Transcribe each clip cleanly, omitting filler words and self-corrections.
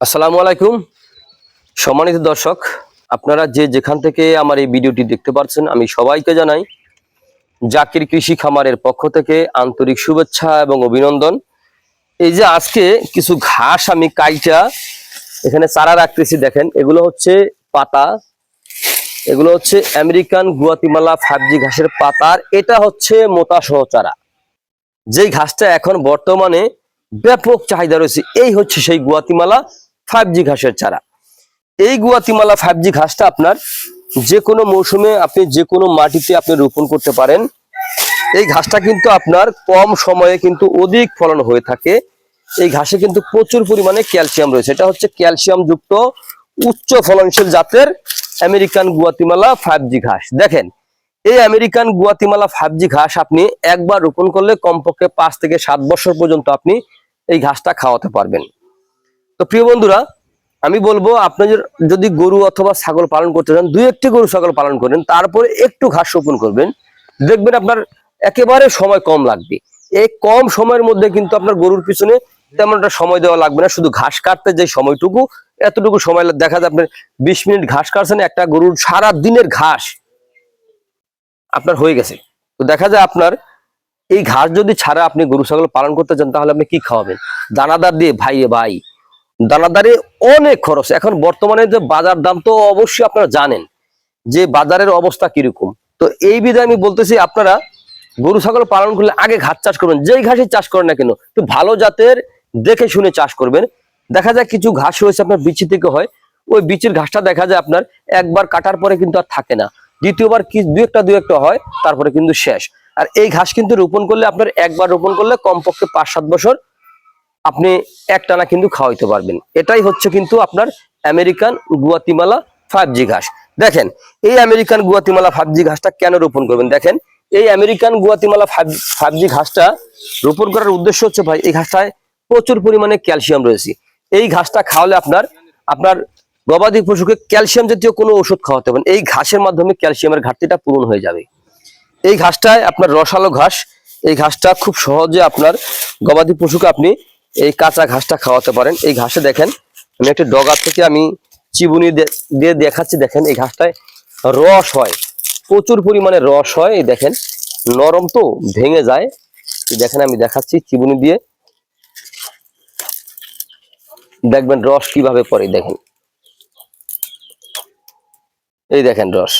আসসালামু আলাইকুম সম্মানিত দর্শক, আপনারা যে যেখান থেকে আমার এই ভিডিওটি দেখতে পাচ্ছেন, আমি সবাইকে জানাই জাকির কৃষি খামারের পক্ষ থেকে আন্তরিক শুভেচ্ছা এবং অভিনন্দন। এই যে আজকে কিছু ঘাস আমি কাইটা এখানে চারা রাখতেছি, দেখেন এগুলো হচ্ছে পাতা, এগুলো হচ্ছে আমেরিকান গুয়াতিমালা 5G ঘাসের পাতার, এটা হচ্ছে মোটা সহ চারা। যেই ঘাসটা এখন বর্তমানে ব্যাপক চাহিদা রয়েছে, এই হচ্ছে সেই গুয়াতিমালা 5G ঘাসের চারা। এই গুয়াতিমালা 5G ঘাসটা আপনার যে কোনো মৌসুমে আপনি যে কোনো মাটিতে আপনি রোপণ করতে পারেন। এই ঘাসটা কিন্তু আপনার কম সময়ে কিন্তু অধিক ফলন হয়ে থাকে। এই ঘাসে কিন্তু প্রচুর পরিমাণে ক্যালসিয়াম রয়েছে, এটা হচ্ছে ক্যালসিয়াম যুক্ত উচ্চ ফলনশীল জাতের আমেরিকান গুয়াতিমালা 5G ঘাস। দেখেন এই আমেরিকান গুয়াতিমালা 5G ঘাস আপনি একবার রোপণ করলে কমপক্ষে 5 থেকে 7 বছর পর্যন্ত আপনি এই ঘাসটা খাওয়াতে পারবেন। তো প্রিয় বন্ধুরা, আমি বলবো আপনাদের যদি গরু অথবা ছাগল পালন করতে চান, 2-1টি গরু ছাগল পালন করেন, তারপরে একটু ঘাস রোপণ করবেন, দেখবেন আপনার একেবারে সময় কম লাগবে। এই কম সময়ের মধ্যে কিন্তু আপনার গরুর পিছনে তেমন একটা সময় দেওয়া লাগবে না। শুধু ঘাস কাটতে যে সময়টুকু, এতটুকু সময় দেখা যায় আপনার 20 মিনিট ঘাস কাটছেন, একটা গরুর সারা দিনের ঘাস আপনার হয়ে গেছে। তো দেখা যায় আপনার এই ঘাস যদি ছাড়া আপনি গরু ছাগল পালন করতে চান, তাহলে আপনি কি খাওয়াবেন? দানাদার দিয়ে ভাই দানাদারে অনেক খরচ। এখন বর্তমানে যে বাজার দাম তো অবশ্যই আপনারা জানেন যে বাজারের অবস্থা কিরকম। তো এই বিধায় আমি বলতেছি, আপনারা গরু ছাগল পালন করলে আগে ঘাস চাষ করবেন, যেই ঘাসই চাষ করেন না কেন একটু ভালো জাতের দেখে শুনে চাষ করবেন। দেখা যায় কিছু ঘাস রয়েছে আপনার বিচি থেকে হয়, ওই বিচির ঘাসটা দেখা যায় আপনার একবার কাটার পরে কিন্তু আর থাকে না, দ্বিতীয়বার কি দু একটা হয়, তারপরে কিন্তু শেষ। আর এই ঘাস কিন্তু রোপণ করলে আপনার একবার রোপণ করলে কমপক্ষে 5-7 বছর আপনি একটানা কিন্তু খাওয়াইতে পারবেন। এটাই হচ্ছে কিন্তু আপনার আমেরিকান গুয়াতিমালা 5G ঘাস। দেখেন এই আমেরিকান গুয়াতিমালা 5G ঘাসটা কেন রোপণ করবেন? দেখেন এই আমেরিকান গুয়াতিমালা 5G ঘাসটা রোপণ করার উদ্দেশ্য হচ্ছে, ভাই এই ঘাসটায় প্রচুর পরিমাণে ক্যালসিয়াম রয়েছে। এই ঘাসটা খাওয়ালে আপনার গবাদি পশুকে ক্যালসিয়াম জাতীয় কোনো ওষুধ খাওয়াতে পারেন, এই ঘাসের মাধ্যমে ক্যালসিয়ামের ঘাটতিটা পূরণ হয়ে যাবে। এই ঘাসটায় আপনার রসালো ঘাস, এই ঘাসটা খুব সহজে আপনার গবাদি পশুকে আপনি এই কাঁচা ঘাসটা খাওয়াতে পারেন। এই ঘাসে দেখেন আমি একটা ডগা থেকে আমি চিবুনি দিয়ে দেখাচ্ছি, দেখেন এই ঘাসটায় রস হয়, প্রচুর পরিমাণে রস হয়। এই দেখেন নরম তো ভেঙে যায়, দেখেন আমি দেখাচ্ছি চিবুনি দিয়ে, দেখবেন রস কিভাবে পড়ে। দেখেন এই দেখেন রস,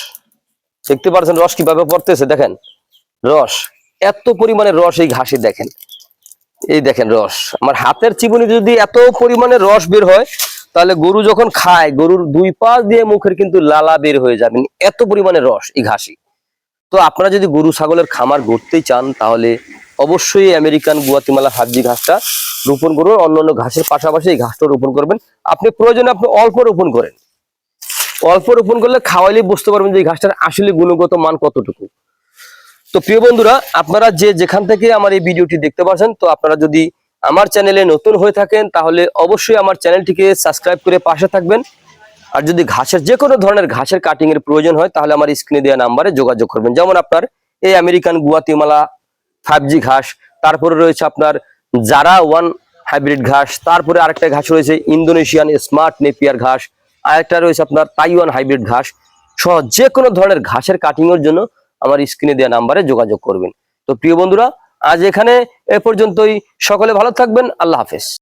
দেখতে পাচ্ছেন রস কিভাবে পড়তেছে, দেখেন রস, এত পরিমাণে রস এই ঘাসে। দেখেন এই দেখেন রস, আমার হাতের চিবুনি যদি এত পরিমাণে রস বের হয়, তাহলে গরু যখন খায় গরুর 2 পাশ দিয়ে মুখের কিন্তু লালা বের হয়ে যাবেন, এত পরিমাণে রস এই ঘাসে। তো আপনারা যদি গরু ছাগলের খামার গড়তেই চান, তাহলে অবশ্যই আমেরিকান গুয়াতিমালা 5G ঘাসটা রোপণ করুন। অন্যান্য ঘাসের পাশাপাশি এই ঘাসটা রোপণ করবেন। আপনি প্রয়োজনে আপনি অল্প রোপণ করেন, অল্প রোপণ করলে খাওয়াইলেই বুঝতে পারবেন যে এই ঘাসটার আসলে গুণগত মান কতটুকু। তো প্রিয় বন্ধুরা, আপনারা যে যেখান থেকে আমার এই ভিডিওটি দেখতে পাচ্ছেন, তো আপনারা যদি আমার চ্যানেলে নতুন হয়ে থাকেন, তাহলে অবশ্যই আমার চ্যানেলটিকে সাবস্ক্রাইব করে পাশে থাকবেন। আর যদি ঘাসের যে কোনো ধরনের ঘাসের কাটিং এর প্রয়োজন হয়, তাহলে আমার স্ক্রিনে দেওয়া নাম্বারে যোগাযোগ করবেন। যেমন আপনার এই আমেরিকান গুয়াতিমালা 5G ঘাস, তারপরে রয়েছে আপনার জারা 1 হাইব্রিড ঘাস, তারপরে আরেকটা ঘাস রয়েছে ইন্দোনেশিয়ান স্মার্ট নেপিয়ার ঘাস, আরেকটা রয়েছে আপনার তাইওয়ান হাইব্রিড ঘাস সহ যে কোনো ধরনের ঘাসের কাটিং এর জন্য আমার স্ক্রিনে দেওয়া নাম্বারে যোগাযোগ করবেন। তো প্রিয় বন্ধুরা, আজ এখানে এ পর্যন্তই। সকলে ভালো থাকবেন। আল্লাহ হাফেজ।